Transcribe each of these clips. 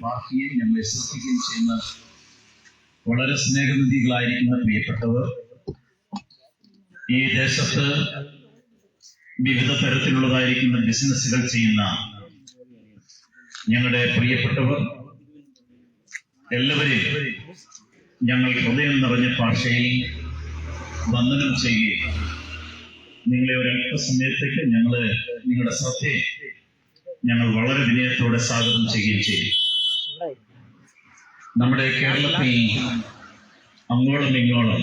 പാർക്കുകയും ഞങ്ങളെ ശ്രദ്ധിക്കുകയും ചെയ്യുന്ന വളരെ സ്നേഹനിധികളായിരിക്കുന്ന പ്രിയപ്പെട്ടവർ, ഈ ദേശത്ത് വിവിധ തരത്തിലുള്ളതായിരിക്കുന്ന ബിസിനസ്സുകൾ ചെയ്യുന്ന ഞങ്ങളുടെ പ്രിയപ്പെട്ടവർ എല്ലാവരെയും ഞങ്ങൾ ഹൃദയം നിറഞ്ഞ ഭാഷയിൽ വന്ദനം ചെയ്യുകയും നിങ്ങളെ ഒരല്പസമയത്തേക്ക് നിങ്ങളുടെ ശ്രദ്ധയെ ഞങ്ങൾ വളരെ വിനയത്തോടെ സ്വാഗതം ചെയ്യുകയും ചെയ്യും. നമ്മുടെ കേരളത്തിൽ അങ്ങോളം ഇങ്ങോളം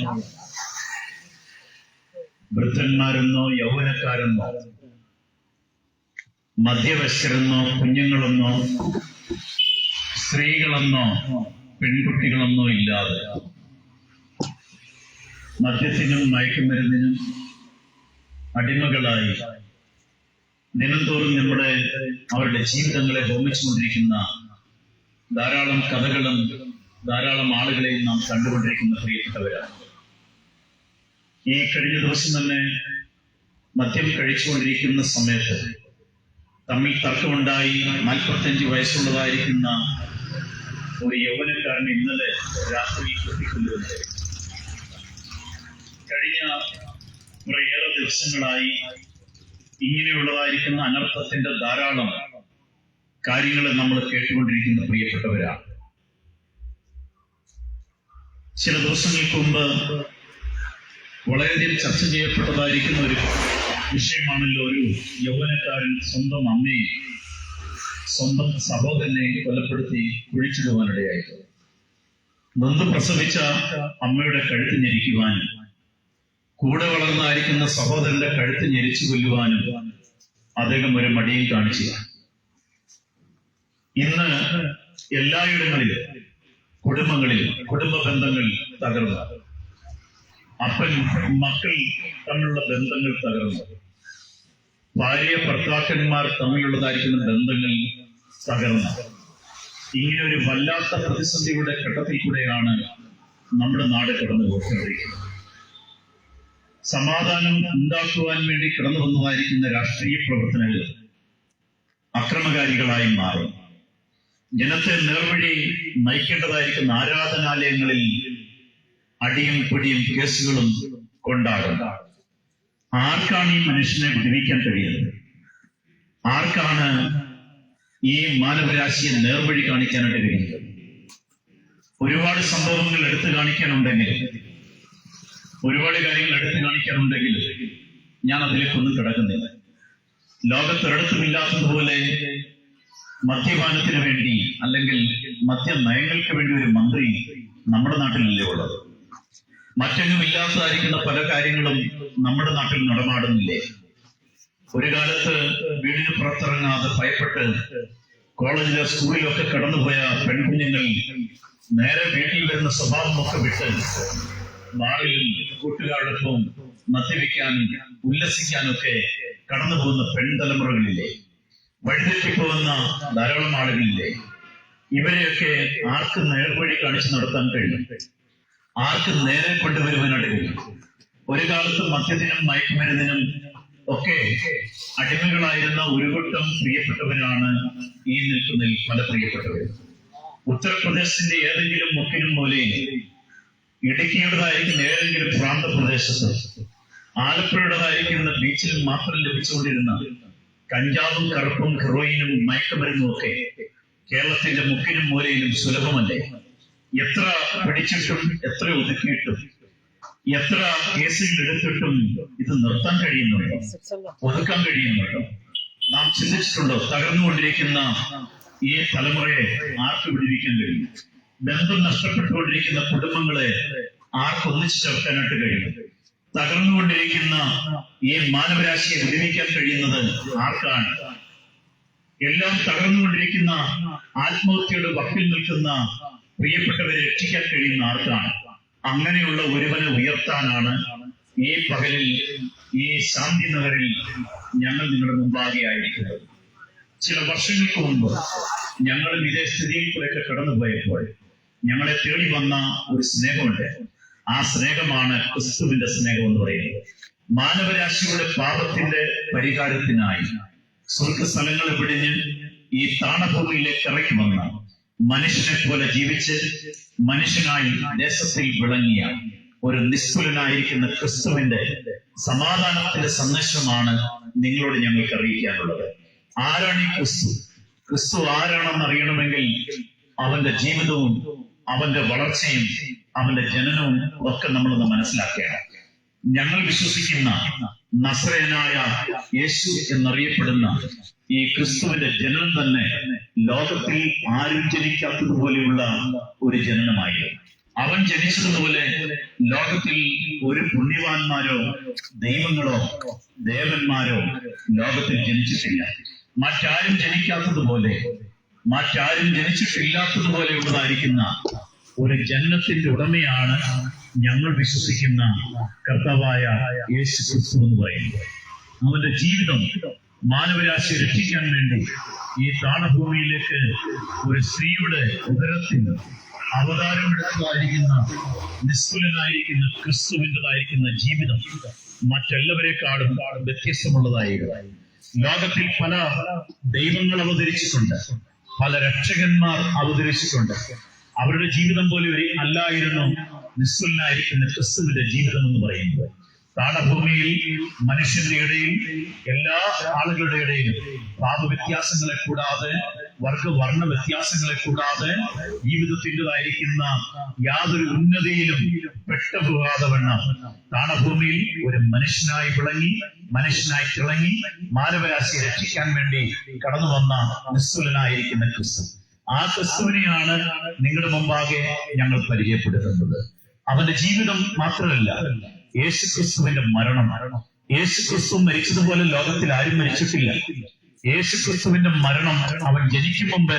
വൃദ്ധന്മാരെന്നോ യൗവനക്കാരെന്നോ മധ്യവയസ്കരെന്നോ കുഞ്ഞുങ്ങളെന്നോ സ്ത്രീകളെന്നോ പെൺകുട്ടികളെന്നോ ഇല്ലാതെ മദ്യത്തിനും മയക്കുമരുന്നിനും അടിമകളായി ദിനംതോറും അവരുടെ ജീവിതങ്ങളെ ഹോമിച്ചുകൊണ്ടിരിക്കുന്ന ധാരാളം കഥകളും ധാരാളം ആളുകളെയും നാം കണ്ടുകൊണ്ടിരിക്കുന്ന പ്രിയപ്പെട്ടവരാണ്. ഈ കഴിഞ്ഞ ദിവസം തന്നെ മദ്യം കഴിച്ചുകൊണ്ടിരിക്കുന്ന സമയത്ത് തമ്മിൽ തർക്കമുണ്ടായി 45 വയസ്സുള്ളതായിരിക്കുന്ന ഒരു യൗവനക്കാരനെ ഇന്നലെ രാത്രി കുത്തിക്കൊല്ലുന്നത്. കഴിഞ്ഞ കുറേയേറെ ദിവസങ്ങളായി ഇങ്ങനെയുള്ളതായിരിക്കുന്ന അനർത്ഥത്തിന്റെ ധാരാളം കാര്യങ്ങൾ നമ്മൾ കേട്ടുകൊണ്ടിരിക്കുന്ന പ്രിയപ്പെട്ടവരാണ്. ചില ദിവസങ്ങൾക്ക് മുമ്പ് വളരെയധികം ചർച്ച ചെയ്യപ്പെട്ടതായിരിക്കുന്ന ഒരു വിഷയമാണല്ലോ ഒരു യൗവനക്കാരൻ സ്വന്തം അമ്മയെ സ്വന്തം സഹോദരനെ കൊലപ്പെടുത്തി കുഴിച്ചിടുവാനിടയായത്. നൊന്ത് പ്രസവിച്ച അമ്മയുടെ കഴുത്ത് ഞെരിക്കുവാനും കൂടെ വളർന്നായിരിക്കുന്ന സഹോദരന്റെ കഴുത്ത് ഞെരിച്ചു കൊല്ലുവാനും അദ്ദേഹം ഒരു മടിയും കാണിച്ചില്ല. ഇന്ന് എല്ലായിടങ്ങളിലും കുടുംബങ്ങളിലും കുടുംബ ബന്ധങ്ങൾ തകർന്നു, അപ്പൻ മക്കൾ തമ്മിലുള്ള ബന്ധങ്ങൾ തകർന്നു, ഭാര്യ ഭർത്താക്കന്മാർ തമ്മിലുള്ളതായിരിക്കുന്ന ബന്ധങ്ങൾ തകർന്നു. ഇങ്ങനെ ഒരു വല്ലാത്ത പ്രതിസന്ധിയുടെ ഘട്ടത്തിൽ കൂടെയാണ് നമ്മുടെ നാട് കടന്നു പോയിക്കൊണ്ടിരിക്കുന്നത്. സമാധാനം ഉണ്ടാക്കുവാൻ വേണ്ടി കടന്നു വന്നതായിരിക്കുന്ന രാഷ്ട്രീയ പ്രവർത്തനങ്ങൾ അക്രമകാരികളായി മാറും. ജനത്തെ നേർവഴി നയിക്കേണ്ടതായിരിക്കുന്ന ആരാധനാലയങ്ങളിൽ അടിയും പിടിയും കേസുകളും കൊണ്ടാടും. ആർക്കാണ് ഈ മനുഷ്യനെ വിടുവിക്കാൻ കഴിയുന്നത്? ആർക്കാണ് ഈ മാനവരാശിയെ നേർവഴി കാണിക്കാനായിട്ട് കഴിയുന്നത്? ഒരുപാട് സംഭവങ്ങൾ എടുത്തു കാണിക്കാനുണ്ടെങ്കിൽ, ഒരുപാട് കാര്യങ്ങൾ എടുത്തു കാണിക്കാനുണ്ടെങ്കിൽ ഞാൻ അതിലേക്കൊന്നും കിടക്കുന്നില്ല. ലോകത്തൊരിടത്തുമില്ലാത്തതുപോലെ മദ്യപാനത്തിന് വേണ്ടി അല്ലെങ്കിൽ മദ്യനയങ്ങൾക്ക് വേണ്ടി ഒരു മന്ത്രി നമ്മുടെ നാട്ടിലല്ലേ ഉള്ളത്? മറ്റെങ്ങും ഇല്ലാത്തതായിരിക്കുന്ന പല കാര്യങ്ങളും നമ്മുടെ നാട്ടിൽ നടമാടുന്നില്ലേ? ഒരു കാലത്ത് വീടിന് പുറത്തിറങ്ങാതെ ഭയപ്പെട്ട് കോളേജിലോ സ്കൂളിലോ ഒക്കെ കടന്നുപോയ പെൺകുഞ്ഞുങ്ങൾ നേരെ വീട്ടിൽ വരുന്ന സ്വഭാവമൊക്കെ വിട്ട് ബാറിലും കൂട്ടുകാരോടൊപ്പം മദ്യപിക്കാനും ഉല്ലസിക്കാനും ഒക്കെ കടന്നു പോകുന്ന പെൺതലമുറകളില്ലേ? വഴിതെറ്റിപ്പോകുന്ന ധാരാളം ആളുകളില്ലേ? ഇവരെയൊക്കെ ആർക്ക് നേർവഴി കാണിച്ചു നടത്താൻ കഴിയും? ആർക്ക് നേരെ കൊണ്ടുവരുവാനായിട്ട് കഴിയും? ഒരു കാലത്ത് മദ്യത്തിനും മയക്കുമരുന്നിനും ഒക്കെ അടിമകളായിരുന്ന ഒരു കൂട്ടം പ്രിയപ്പെട്ടവരാണ് ഈ നിൽക്കുന്നതിൽ പല പ്രിയപ്പെട്ടവരും. ഉത്തർപ്രദേശിന്റെ ഏതെങ്കിലും മുക്കിനും മൂലയിൽ, ഇടുക്കിയുടേതായിരിക്കുന്ന ഏതെങ്കിലും പ്രാന്തപ്രദേശത്ത്, ആലപ്പുഴയുടേതായിരിക്കുന്ന ബീച്ചിൽ മാത്രം ലഭിച്ചുകൊണ്ടിരുന്ന കഞ്ചാവും കറുപ്പും ഹെറോയിനും മയക്കുമരുന്നും ഒക്കെ കേരളത്തിന്റെ മുക്കിനും മൂലയിലും സുലഭമല്ലേ? എത്ര പിടിച്ചിട്ടും എത്ര ഒതുക്കിയിട്ടും എത്ര കേസുകൾ എടുത്തിട്ടും ഇത് നിർത്താൻ കഴിയുന്നുണ്ടോ? ഒതുക്കാൻ കഴിയുന്നുണ്ടോ? നാം ചിന്തിച്ചിട്ടുണ്ടോ? തകർന്നുകൊണ്ടിരിക്കുന്ന ഈ തലമുറയെ ആർക്ക് വിടുവിക്കാൻ കഴിയും? ബന്ധം നഷ്ടപ്പെട്ടുകൊണ്ടിരിക്കുന്ന കുടുംബങ്ങളെ ആർക്ക് ഒന്നിച്ചു ചേർക്കാനായിട്ട് കഴിയും? തകർന്നുകൊണ്ടിരിക്കുന്ന ഈ മാനവരാശിയെ വിടുവിക്കാൻ കഴിയുന്നത് ആർക്കാണ്? എല്ലാം തകർന്നുകൊണ്ടിരിക്കുന്ന ആത്മഹത്യയുടെ വക്കിൽ നിൽക്കുന്ന പ്രിയപ്പെട്ടവരെ രക്ഷിക്കാൻ കഴിയുന്ന ആർക്കാണ്? അങ്ങനെയുള്ള ഒരുവനെ ഉയർത്താനാണ് ഈ പകലിൽ ഈ ശാന്തി നഗറിൽ ഞങ്ങൾ നിങ്ങളുടെ മുമ്പാകെ ആയിരിക്കുന്നത്. ചില വർഷങ്ങൾക്ക് മുമ്പ് ഞങ്ങളും ഇതേ സ്ഥിതിയിൽ കൂടെയൊക്കെ കടന്നുപോയപ്പോൾ ഞങ്ങളെ തേടി വന്ന ഒരു സ്നേഹമുണ്ട്. ആ സ്നേഹമാണ് ക്രിസ്തുവിന്റെ സ്നേഹം എന്ന് പറയുന്നത്. മാനവരാശിയുടെ പാപത്തിന്റെ പരിഹാരത്തിനായി സ്വർഗസ്ഥലങ്ങളെ പിടിഞ്ഞ് ഈ താണഭൂമിയിലേക്ക് ഇറക്കി വന്ന മനുഷ്യനെ പോലെ ജീവിച്ച് മനുഷ്യനായി ദേശത്തിൽ വിളങ്ങിയ ഒരു നിസ്തുലനായിരിക്കുന്ന ക്രിസ്തുവിന്റെ സമാധാനത്തിന്റെ സന്ദേശമാണ് നിങ്ങളോട് ഞങ്ങൾക്ക് അറിയിക്കാനുള്ളത്. ആരാണ് ഈ ക്രിസ്തു? ക്രിസ്തു ആരാണെന്ന് അറിയണമെങ്കിൽ അവന്റെ ജീവിതവും അവന്റെ വളർച്ചയും അവന്റെ ജനനവും ഒക്കെ നമ്മളൊന്ന് മനസ്സിലാക്കണം. ഞങ്ങൾ വിശ്വസിക്കുന്ന നസറേനായ യേശു എന്നറിയപ്പെടുന്ന ഈ ക്രിസ്തുവിന്റെ ജനനം തന്നെ ലോകത്തിൽ ആരും ജനിക്കാത്തതുപോലെയുള്ള ഒരു ജനനമായിരുന്നു. അവൻ ജനിച്ചതുപോലെ ലോകത്തിൽ ഒരു പുണ്യവാന്മാരോ ദൈവങ്ങളോ ദേവന്മാരോ ലോകത്തിൽ ജനിച്ചിട്ടില്ല. മറ്റാരും ജനിക്കാത്തതുപോലെ, മറ്റാരും ജനിച്ചിട്ടില്ലാത്തതുപോലെയുള്ളതായിരിക്കുന്ന ഒരു ജനനത്തിന്റെ ഉടമയാണ് ഞങ്ങൾ വിശ്വസിക്കുന്ന കർത്താവായ യേശു ക്രിസ്തു എന്ന് പറയുന്നത്. അവന്റെ ജീവിതം മാനവരാശിയെ രക്ഷിക്കാൻ വേണ്ടി ഈ താണഭൂമിയിലേക്ക് ഒരു സ്ത്രീയുടെ ഉദരത്തിൽ അവതാരമെടുത്തതായിരിക്കുന്ന നിസ്തുലനായിരിക്കുന്ന ക്രിസ്തുവിൻ്റെതായിരിക്കുന്ന ജീവിതം മറ്റെല്ലാവരെക്കാളും വ്യത്യസ്തമുള്ളതായിരുന്നു. ലോകത്തിൽ പല ദൈവങ്ങൾ അവതരിച്ചിട്ടുണ്ട്, പല രക്ഷകന്മാർ അവതരിച്ചിട്ടുണ്ട്. അവരുടെ ജീവിതം പോലെ ഒരു അല്ലായിരുന്നു നിസ്തുലനായിരിക്കുന്ന ക്രിസ്തുവിന്റെ ജീവിതം എന്ന് പറയുന്നത്. താണഭൂമിയിൽ മനുഷ്യന്റെ ഇടയിൽ, എല്ലാ ആളുകളുടെ ഇടയിലും പാപവ്യത്യാസങ്ങളെ കൂടാതെ, വർഗവർണ്ണ വ്യത്യാസങ്ങളെ കൂടാതെ ജീവിതത്തിൻ്റെതായിരിക്കുന്ന യാതൊരു ഉന്നതിയിലും പെട്ടുപോകാതെ വണ്ണം താണഭൂമിയിൽ ഒരു മനുഷ്യനായി വിളങ്ങി, മനുഷ്യനായി തിളങ്ങി, മാനവരാശിയെ രക്ഷിക്കാൻ വേണ്ടി കടന്നു വന്ന നിസ്തുലനായിരിക്കുന്ന ക്രിസ്തു. ആ ക്രിസ്തുവിനെയാണ് നിങ്ങളുടെ മുമ്പാകെ ഞങ്ങൾ പരിചയപ്പെടുത്തുന്നത്. അവന്റെ ജീവിതം മാത്രമല്ല, യേശു ക്രിസ്തുവിന്റെ മരണം. യേശു ക്രിസ്തു മരിച്ചതുപോലെ ലോകത്തിൽ ആരും മരിച്ചിട്ടില്ല. യേശു ക്രിസ്തുവിന്റെ മരണം അവൻ ജനിക്കും മുമ്പ്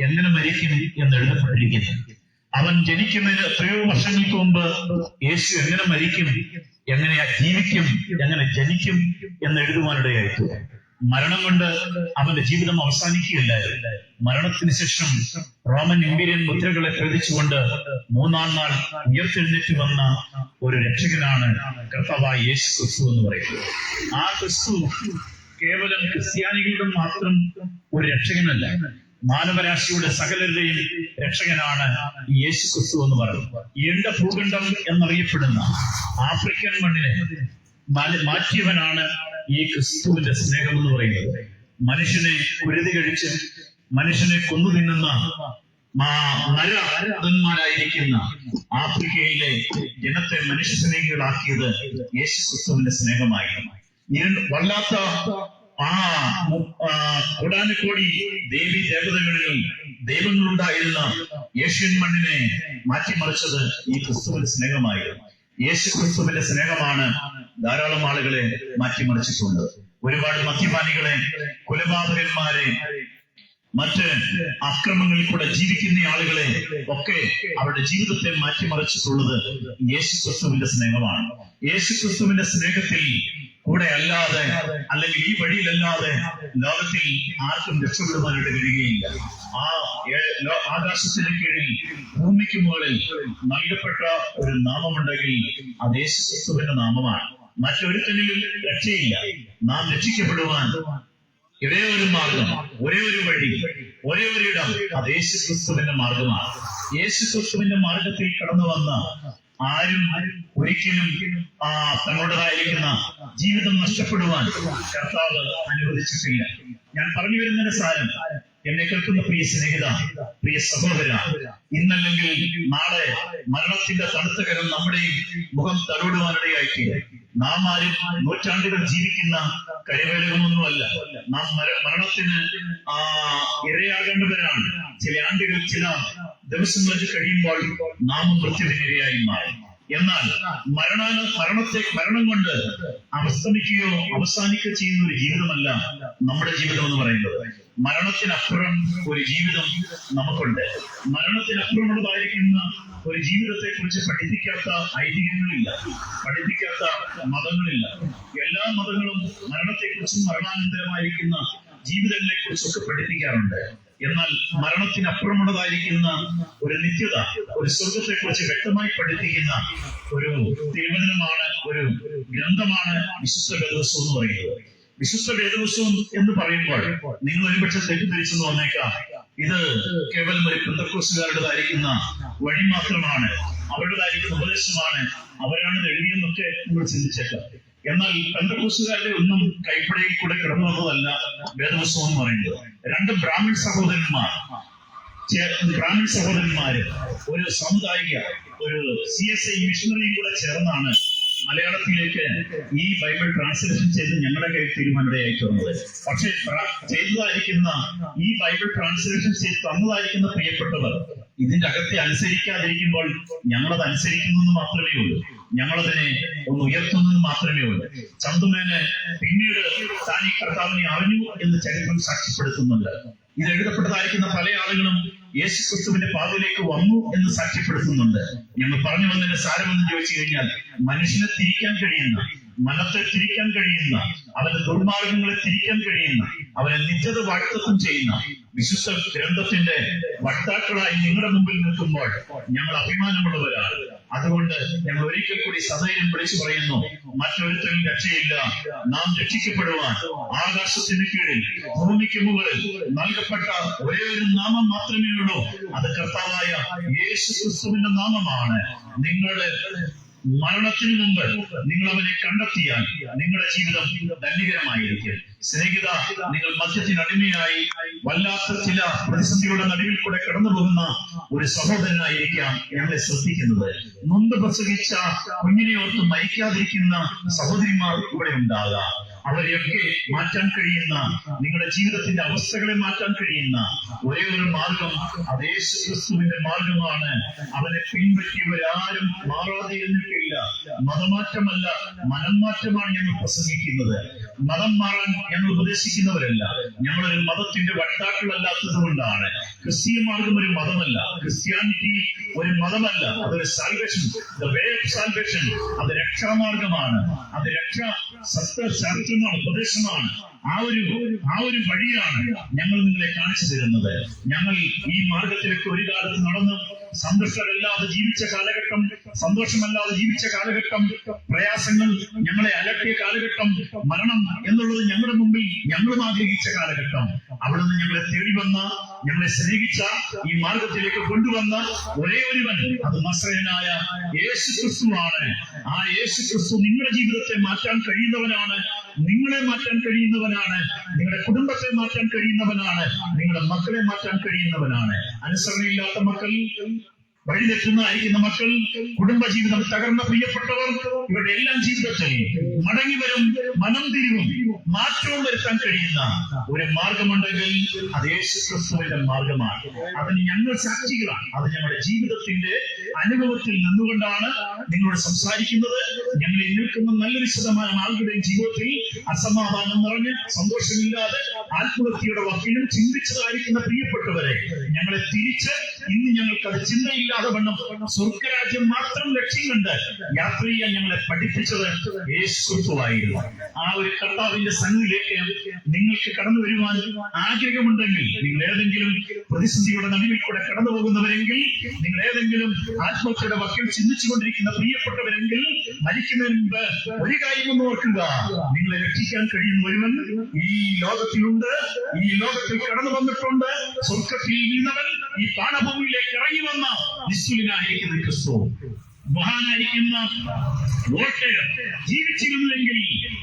എങ്ങനെ മരിക്കും എന്ന് എഴുതപ്പെട്ടിരിക്കുന്നു. അവൻ ജനിക്കുന്നതിന് എത്രയോ വർഷങ്ങൾക്ക് മുമ്പ് യേശു എങ്ങനെ മരിക്കും, എങ്ങനെയാ ജീവിക്കും, എങ്ങനെ ജനിക്കും എന്ന് എഴുതുവാനിടയായിട്ടു. മരണം കൊണ്ട് അവന്റെ ജീവിതം അവസാനിക്കുകയില്ലായിരുന്നു. മരണത്തിന് ശേഷം റോമൻ ഇമ്പീരിയൻ മുദ്രകളെ പ്രേരിച്ചുകൊണ്ട് മൂന്നാം നാൾ ഉയർത്തെഴുന്നേറ്റ് വന്ന ഒരു രക്ഷകനാണ് കർത്താവായ യേശു ക്രിസ്തു എന്ന് പറയുന്നത്. ആ ക്രിസ്തു കേവലം ക്രിസ്ത്യാനികളുടെ മാത്രം ഒരു രക്ഷകനല്ല, മാനവരാശിയുടെ സകലരുടെയും രക്ഷകനാണ് യേശു ക്രിസ്തു എന്ന് പറയുന്നത്. എണ്ട ഭൂഖണ്ഡം എന്നറിയപ്പെടുന്ന ആഫ്രിക്കൻ മണ്ണിനെ മാറ്റിയവനാണ് ഈ ക്രിസ്തുവിന്റെ സ്നേഹം എന്ന് പറയുന്നത്. മനുഷ്യനെ കുരുതി കഴിച്ച് മനുഷ്യനെ കൊന്നു തിന്നുന്ന നരന്മാരായിരിക്കുന്ന ആഫ്രിക്കയിലെ ജനത്തെ മനുഷ്യസ്നേഹികളാക്കിയത് യേശു ക്രിസ്തുവിന്റെ സ്നേഹമായിരുന്നു. വല്ലാത്ത കോടാനുകോടി ദേവി ദേവതകളിൽ ദൈവങ്ങളുണ്ടായിരുന്ന ഏഷ്യൻ മണ്ണിനെ മാറ്റിമറിച്ചത് ഈ ക്രിസ്തുവിന്റെ സ്നേഹമായിരുന്നു. യേശു ക്രിസ്തുവിന്റെ സ്നേഹമാണ് ധാരാളം ആളുകളെ മാറ്റിമറിച്ചിട്ടുണ്ട്. ഒരുപാട് മദ്യപാനികളെ, കൊലപാതകന്മാരെ, മറ്റ് അക്രമങ്ങളിൽ കൂടെ ജീവിക്കുന്ന ആളുകളെ ഒക്കെ അവരുടെ ജീവിതത്തെ മാറ്റിമറിച്ചിട്ടുള്ളത് യേശു ക്രിസ്തുവിന്റെ സ്നേഹമാണ്. യേശു ക്രിസ്തുവിന്റെ സ്നേഹത്തിൽ കൂടെ അല്ലാതെ, അല്ലെങ്കിൽ ഈ വഴിയിലല്ലാതെ ലോകത്തിൽ ആർക്കും രക്ഷപ്പെടുവാനായിട്ട് കഴിയുകയില്ല. ആ ആകാശത്തിന് കീഴിൽ ഭൂമിക്ക് മുകളിൽ നൽകപ്പെട്ട ഒരു നാമമുണ്ടെങ്കിൽ അത് യേശു ക്രിസ്തുവിന്റെ നാമമാണ്. മറ്റൊരുത്തനിലും രക്ഷയില്ല. നാം രക്ഷിക്കപ്പെടുവാൻ ഒരേ ഒരു മാർഗം, ഒരേ ഒരു വഴി, ഒരേ ഒരു ഇടം, അത് യേശു ക്രിസ്തുവിന്റെ മാർഗമാണ്. യേശു ക്രിസ്തുവിന്റെ മാർഗത്തിൽ കടന്നു വന്ന ആരും ഒരിക്കലും തങ്ങളുടേതായിരിക്കുന്ന ജീവിതം നഷ്ടപ്പെടുവാൻ കർത്താവ് അനുവദിച്ചിട്ടില്ല. ഞാൻ പറഞ്ഞു വരുന്നതിന്റെ സാരം, എന്നെ കേൾക്കുന്ന പ്രിയ സ്നേഹിത, പ്രിയ സഹോദര, ഇന്നല്ലെങ്കിൽ നാളെ മരണത്തിന്റെ തണുത്ത കരം നമ്മുടെയും മുഖം തലോടുവാനിടയായിട്ട് നാം ആരും നൂറ്റാണ്ടുകൾ ജീവിക്കുന്ന കരിവേലകമൊന്നുമല്ല. നാം മരണത്തിന് ഇരയാകേണ്ടവരാണ്. ചില ആണ്ടുകൾ, ചില ദിവസങ്ങൾ കഴിയുമ്പോൾ നാം മൃത്യുവിനിരയായി മാറും. എന്നാൽ മരണം കൊണ്ട് അസ്തമിക്കുകയോ അവസാനിക്കുകയോ ചെയ്യുന്ന ഒരു ജീവിതമല്ല നമ്മുടെ ജീവിതം എന്ന് പറയുന്നത്. മരണത്തിനപ്പുറം ഒരു ജീവിതം നമുക്കുണ്ട്. മരണത്തിനപ്പുറമുള്ളതായിരിക്കുന്ന ഒരു ജീവിതത്തെ കുറിച്ച് പഠിപ്പിക്കാത്ത ഐതിഹ്യങ്ങളില്ല, പഠിപ്പിക്കാത്ത മതങ്ങളില്ല. എല്ലാ മതങ്ങളും മരണത്തെക്കുറിച്ചും മരണാനന്തരമായിരിക്കുന്ന ജീവിതങ്ങളെ കുറിച്ചൊക്കെ പഠിപ്പിക്കാറുണ്ട്. എന്നാൽ മരണത്തിനപ്പുറമുള്ളതായിരിക്കുന്ന ഒരു നിത്യത, ഒരു സ്വർഗത്തെ കുറിച്ച് വ്യക്തമായി പഠിപ്പിക്കുന്ന ഒരു തിരുവചനമാണ്, ഒരു ഗ്രന്ഥമാണ് വിശുദ്ധ വേദപുസ്തകം എന്ന് പറയുന്നത്. വിശുദ്ധ വേദപുസ്തകം എന്ന് പറയുമ്പോൾ നിങ്ങൾ ഒരുപക്ഷെ തെറ്റിദ്ധരിച്ചെന്ന് വന്നേക്കാം. ഇത് കേവലം ഒരു പെന്തക്കോസ്തുകാരുടേതായിരിക്കുന്ന വഴി മാത്രമാണ്, അവരുടേതായിരിക്കുന്ന ഉപദേശമാണ്, അവരാണ് ഇത് എഴുതിയെന്നൊക്കെ നിങ്ങൾ ചിന്തിച്ചേക്കാം. എന്നാൽ പെന്തക്കോസ്തുകാരുടെ ഒന്നും കൈപ്പടയിൽ കൂടെ കിടന്നു വന്നതല്ല വേദപുസ്തകം എന്ന് പറയുന്നത്. രണ്ട് ബ്രാഹ്മൺ സഹോദരന്മാര് ഒരു സാമുദായിക ഒരു CSI മിഷണറിയും കൂടെ ചേർന്നാണ് മലയാളത്തിലേക്ക് ഈ ബൈബിൾ ട്രാൻസ്ലേഷൻ ചെയ്ത് ഞങ്ങളുടെ കയ്യിൽ തീരുമാനമായി തന്നത്. പക്ഷെ ചെയ്തതായിരിക്കുന്ന ഈ ബൈബിൾ ട്രാൻസ്ലേഷൻ ചെയ്ത് തന്നതായിരിക്കുന്ന പ്രിയപ്പെട്ടവർ ഇതിന്റെ അകത്തെ അനുസരിക്കാതിരിക്കുമ്പോൾ ഞങ്ങളത് അനുസരിക്കുന്നത് മാത്രമേ ഉള്ളൂ, ഞങ്ങളതിനെ ഒന്ന് ഉയർത്തുന്നത് മാത്രമേ ഉള്ളൂ. ചന്തുമേനെ പിന്നീട് താൻ ഈ കർത്താവിനെ അറിഞ്ഞു എന്ന് ചരിത്രം സാക്ഷ്യപ്പെടുത്തുന്നുണ്ട്. ഇത് എഴുതപ്പെട്ടതായിരിക്കുന്ന പല ആളുകളും യേശു ക്രിസ്തുവിന്റെ പാതയിലേക്ക് വന്നു എന്ന് സാക്ഷ്യപ്പെടുത്തുന്നുണ്ട്. ഞങ്ങൾ പറഞ്ഞു വന്നതിന്റെ സാരമെന്ന് ചോദിച്ചു കഴിഞ്ഞാൽ, മനുഷ്യനെ തിരിക്കാൻ കഴിയുന്ന, മനത്തെ തിരിക്കാൻ കഴിയുന്ന, അവന്റെ ദുർമാർഗങ്ങളെ തിരിക്കാൻ കഴിയുന്ന, അവനെ നിത്യത വാഴ്ത്തത്വം ചെയ്യുന്ന വിശുദ്ധ ഗ്രന്ഥത്തിന്റെ വക്താക്കളായി നിങ്ങളുടെ മുമ്പിൽ നിൽക്കുമ്പോൾ ഞങ്ങൾ അഭിമാനമുള്ളവരാണ്. അതുകൊണ്ട് ഞങ്ങൾ ഒരിക്കൽ കൂടി സധൈര്യം വിളിച്ചു പറയുന്നു, മറ്റൊരുത്തരും രക്ഷയില്ല. നാം രക്ഷിക്കപ്പെടുവാൻ ആകാശത്തിന് കീഴിൽ ഭൂമിക്ക് മുകളിൽ നൽകപ്പെട്ട ഒരേ ഒരു നാമം മാത്രമേ ഉള്ളൂ, അത് കർത്താവായ യേശു ക്രിസ്തുവിന്റെ നാമമാണ്. നിങ്ങളുടെ മരണത്തിന് മുമ്പ് നിങ്ങൾ അവനെ കണ്ടെത്തിയാൽ നിങ്ങളുടെ ജീവിതം ധന്യകരമായിരിക്കും. സ്നേഹിത, നിങ്ങൾ മദ്യത്തിന് അടിമയായി വല്ലാത്ത ചില പ്രതിസന്ധികളുടെ നടുവിൽ കൂടെ കടന്നു പോകുന്ന ഒരു സഹോദരനായിരിക്കാം ഞങ്ങളെ ശ്രദ്ധിക്കുന്നത്. നൊന്ത് പ്രസവിച്ച കുഞ്ഞിനെ ഓർത്ത് മരിക്കാതിരിക്കുന്ന സഹോദരിമാർ ഇവിടെ ഉണ്ടാകാം. അവരെയൊക്കെ മാറ്റാൻ കഴിയുന്ന, നിങ്ങളുടെ ജീവിതത്തിന്റെ അവസ്ഥകളെ മാറ്റാൻ കഴിയുന്ന ഒരേ ഒരു മാർഗം അത് യേശു ക്രിസ്തുവിന്റെ മാർഗമാണ്. അവനെ പിൻപറ്റിയവരാരും മാറാതെ എന്നിട്ടില്ല. മതമാറ്റമല്ല, മനം മാറ്റമാണ് ഞങ്ങൾ പ്രസംഗിക്കുന്നത്. മതം മാറാൻ ഞങ്ങൾ ഉപദേശിക്കുന്നവരല്ല. ഞങ്ങളൊരു മതത്തിന്റെ വക്താക്കളല്ലാത്തത് കൊണ്ടാണ്. ക്രിസ്തീയ മാർഗം ഒരു മതമല്ല, ക്രിസ്ത്യാനിറ്റി ഒരു മതമല്ല, അതൊരു salvation, the way of salvation. അത് രക്ഷാമാർഗമാണ്, അത് സത്യശാസ്ത്രമാണ്, ഉപദേശമാണ്. ആ ഒരു വഴിയാണ് ഞങ്ങൾ നിങ്ങളെ കാണിച്ചു തരുന്നത്. ഞങ്ങൾ ഈ മാർഗത്തിലേക്ക് ഒരു കാലത്ത് നടന്ന് സന്തുഷ്ടരല്ലാതെ ജീവിച്ച കാലഘട്ടം, സന്തോഷമല്ലാതെ ജീവിച്ച കാലഘട്ടം, പ്രയാസങ്ങൾ ഞങ്ങളെ അലട്ടിയ കാലഘട്ടം, മരണം എന്നുള്ളത് ഞങ്ങളുടെ മുമ്പിൽ ഞങ്ങളും ആഗ്രഹിച്ച കാലഘട്ടം, അവിടുന്ന് ഞങ്ങളെ തേടി വന്ന, ഞങ്ങളെ സ്നേഹിച്ച, ഈ മാർഗത്തിലേക്ക് കൊണ്ടുവന്ന ഒരേ ഒരുവൻ, അത് നസറേയനായ യേശു ക്രിസ്തുവാണ്. ആ യേശു ക്രിസ്തു നിങ്ങളുടെ ജീവിതത്തെ മാറ്റാൻ കഴിയുന്നവനാണ്, നിങ്ങളെ മാറ്റാൻ കഴിയുന്നവനാണ്, നിങ്ങളുടെ കുടുംബത്തെ മാറ്റാൻ കഴിയുന്നവനാണ്, നിങ്ങളുടെ മക്കളെ മാറ്റാൻ കഴിയുന്നവനാണ്. അനുസരണയില്ലാത്ത മക്കൾ, വഴിതെറ്റുന്നതായിരിക്കുന്ന മക്കൾ, കുടുംബജീവിതം തകർന്ന പ്രിയപ്പെട്ടവർ, ഇവരുടെ എല്ലാം ജീവിതത്തിൽ മടങ്ങി വരും, മനം തിരിവും, മാറ്റവും വരുത്താൻ കഴിയുന്ന ഒരു മാർഗമുണ്ടെങ്കിൽ അത് യേശു ക്രിസ്തുവിന്റെ മാർഗമാണ്. അതിന് ഞങ്ങൾ സാക്ഷികളാണ്. അത് ഞങ്ങളുടെ ജീവിതത്തിന്റെ അനുഭവത്തിൽ നിന്നുകൊണ്ടാണ് നിങ്ങളോട് സംസാരിക്കുന്നത്. ഞങ്ങളിൽ നിൽക്കുന്ന നല്ലൊരു ശതമാനം ആളുകളുടെയും ജീവിതത്തിൽ അസമാധാനം നിറഞ്ഞ് സന്തോഷമില്ലാതെ ആത്മഹത്യയുടെ വക്കിലും ചിന്തിച്ചതായിരിക്കുന്ന പ്രിയപ്പെട്ടവരെ ഞങ്ങളെ തിരിച്ച് ഇന്ന് ഞങ്ങൾക്കത് ചിന്തയില്ലാതെ വണ്ണം സ്വർഗരാജ്യം മാത്രം ലക്ഷ്യം കണ്ട് യാത്ര ചെയ്യാൻ ഞങ്ങളെ പഠിപ്പിച്ചത് യേശു ക്രിസ്തുവായിരുന്നു. ആ ഒരു കർത്താവിന്റെ സന്നിധിയിലേക്ക് നിങ്ങൾക്ക് കടന്നു വരുവാൻ ആഗ്രഹമുണ്ടെങ്കിൽ, നിങ്ങൾ ഏതെങ്കിലും പ്രതിസന്ധിയുടെ നടുവിൽ കൂടെ കടന്നു പോകുന്നവരെങ്കിൽ, നിങ്ങൾ ഏതെങ്കിലും ആത്മഹത്യയുടെ വക്കിൽ ചിന്തിച്ചുകൊണ്ടിരിക്കുന്ന പ്രിയപ്പെട്ടവരെങ്കിൽ, മരിക്കുന്നതിന് മുമ്പ് ഒരു കാര്യമൊന്നും ഓർക്കുക, നിങ്ങളെ രക്ഷിക്കാൻ കഴിയുന്ന ഒരുവൻ ഈ ലോകത്തിലുണ്ട്, ഈ ലോകത്തിൽ കടന്നു വന്നിട്ടുണ്ട്. സ്വർഗത്തിൽ വീണവൻ ഈ പാണഭൂമിയിലേക്ക് ഇറങ്ങി വന്ന നിസ്തുലനായിരിക്കുന്ന ക്രിസ്തു, മഹാനായിരിക്കുന്ന വോൾട്ടയർ ജീവിച്ചിരുന്നുവെങ്കിൽ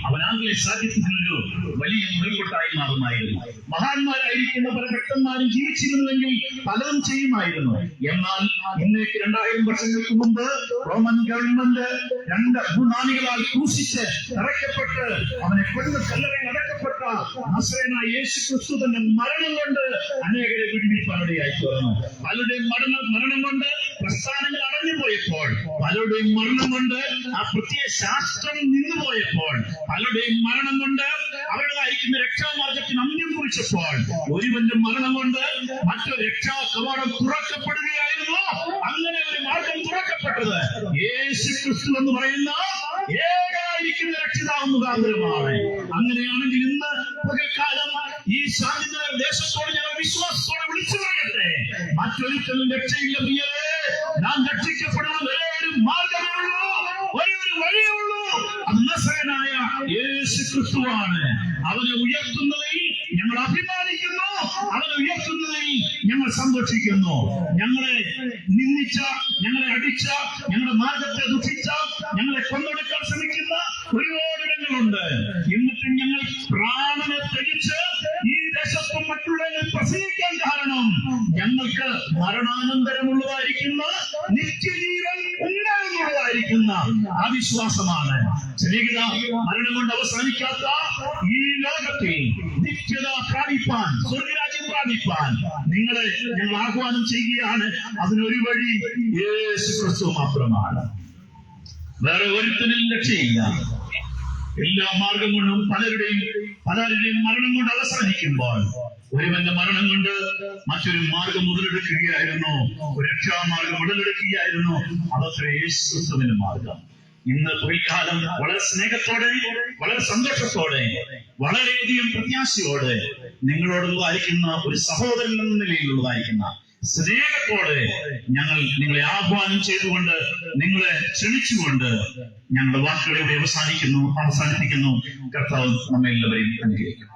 അവൻ ആംഗ്ലേയ സാഹിത്യത്തിനൊരു വലിയ മുതൽക്കൊട്ടായി മാറുമായിരുന്നു. മഹാന്മാരായിരിക്കുന്ന പല ഭക്തന്മാരും ജീവിച്ചിരുന്നുവെങ്കിൽ പലതും ചെയ്യുമായിരുന്നു. എന്നാൽ ഇന്നേക്ക് 2000 വർഷങ്ങൾക്ക് മുമ്പ് റോമൻ ഗവൺമെന്റ് 2 ഭൂനാണികളാൽ ക്രൂശിച്ച് തറയ്ക്കപ്പെട്ട് അവനെ കൊന്ന് കല്ലറയിൽ അടക്കപ്പെട്ട നസറേയനായ യേശു ക്രിസ്തു തന്റെ മരണം കൊണ്ട് അനേകരെ വിടുവിപ്പാനിടയായി തീർന്നു. പലരുടെയും മരണം കൊണ്ട് പ്രസ്ഥാനങ്ങൾ അടഞ്ഞുപോയപ്പോൾ, പലരുടെയും മരണം കൊണ്ട് ആ പ്രത്യേക ശാസ്ത്രം നിന്നുപോയപ്പോൾ, പലരുടെയും മരണം കൊണ്ട് അവരുടേതായിരിക്കുന്ന രക്ഷാമാർഗത്തിന് അന്ത്യം കുറിച്ചപ്പോൾ, ഒരുവന്റെ മരണം കൊണ്ട് മറ്റൊരു രക്ഷാ കവാടം തുറക്കപ്പെടുകയായിരുന്നു. അങ്ങനെ ഒരു മാർഗം തുറക്കപ്പെട്ടത് യേശു ക്രിസ്തു എന്ന് പറയുന്ന ഏകായിരിക്കുന്ന രക്ഷിതാവ് മുഖാന്തരമാണ്. അങ്ങനെയാണെങ്കിൽ ഇന്ന് പകൽക്കാലം ഈ ശാന്തി ദേശത്തോട് ഞങ്ങൾ വിശ്വാസത്തോടെ വിളിച്ചു പറയട്ടെ, മറ്റൊരിക്കലും രക്ഷയില്ല പ്രിയരേ. നാം രക്ഷിക്കപ്പെടുന്ന ഒരേ ഒരു മാർഗമേ ഉള്ളൂ, ഒരേ ഒരു വഴിയേ ഉള്ളൂ, അത് നസറേയനായ യേശു ക്രിസ്തുവാണ്. അവനെ ഉയർത്തുന്നതിൽ ഞങ്ങൾ അഭിമാനിക്കുന്നു, അവനെ ഉയർത്തുന്നതിൽ സന്തോഷിക്കുന്നു. ഞങ്ങളെ നിന്ദിച്ച, ഞങ്ങളെ അടിച്ച, ഞങ്ങളുടെ മാർഗത്തെ ദുഃഖിച്ച, ഞങ്ങളെ കൊന്നൊടുക്കാൻ ശ്രമിക്കുന്ന ഒരുപാട് ഇടങ്ങളുണ്ട്. എന്നിട്ടും ഞങ്ങൾ പ്രാണനെ ത്യജിച്ച് ഈ ദേശത്തും മറ്റുള്ളവരെ പ്രസംഗിക്കാൻ കാരണം ഞങ്ങൾക്ക് മരണാനന്തരമുള്ളതായിരിക്കുന്ന നിത്യജീവൻ ഉണ്ടാകുന്നതായിരിക്കുന്ന ആ വിശ്വാസമാണ്. സ്നേഹിത, മരണം കൊണ്ട് അവസാനിക്കാത്ത ഈ ലോകത്തിൽ നിത്യത പ്രാപിപ്പാൻ, സ്വർഗരാജ്യം പ്രാപിപ്പാൻ നിങ്ങളെ ഞങ്ങൾ ആഹ്വാനം ചെയ്യുകയാണ്. അതിനൊരു വഴി യേശു ക്രിസ്തു മാത്രമാണ്. വേറെ ഒരുത്തനും രക്ഷയില്ല. എല്ലാ മാർഗം കൊണ്ടും പലരുടെയും മരണം കൊണ്ട് അവസാനിക്കുമ്പോൾ ഒരുവന്റെ മരണം കൊണ്ട് മറ്റൊരു മാർഗം മുതലെടുക്കുകയായിരുന്നു, ഒരു രക്ഷാമാർഗം മുതലെടുക്കുകയായിരുന്നു. അതത്ര യേശുക്രിസ്തുവിന്റെ മാർഗം. ഇന്ന് തൊഴിൽക്കാലം വളരെ സ്നേഹത്തോടെ, വളരെ സന്തോഷത്തോടെ, വളരെയധികം പ്രത്യാശയോടെ നിങ്ങളോടുള്ളതായിരിക്കുന്ന ഒരു സഹോദരൻ എന്ന നിലയിലുള്ളതായിരിക്കുന്ന സ്നേഹത്തോടെ ഞങ്ങൾ നിങ്ങളെ ആഹ്വാനം ചെയ്തുകൊണ്ട്, നിങ്ങളെ ക്ഷണിച്ചുകൊണ്ട് ഞങ്ങളുടെ വാക്കുകളെ അവസാനിപ്പിക്കുന്നു. കർത്താവ് നമ്മെല്ലാവരെയും അനുഗ്രഹിക്കും.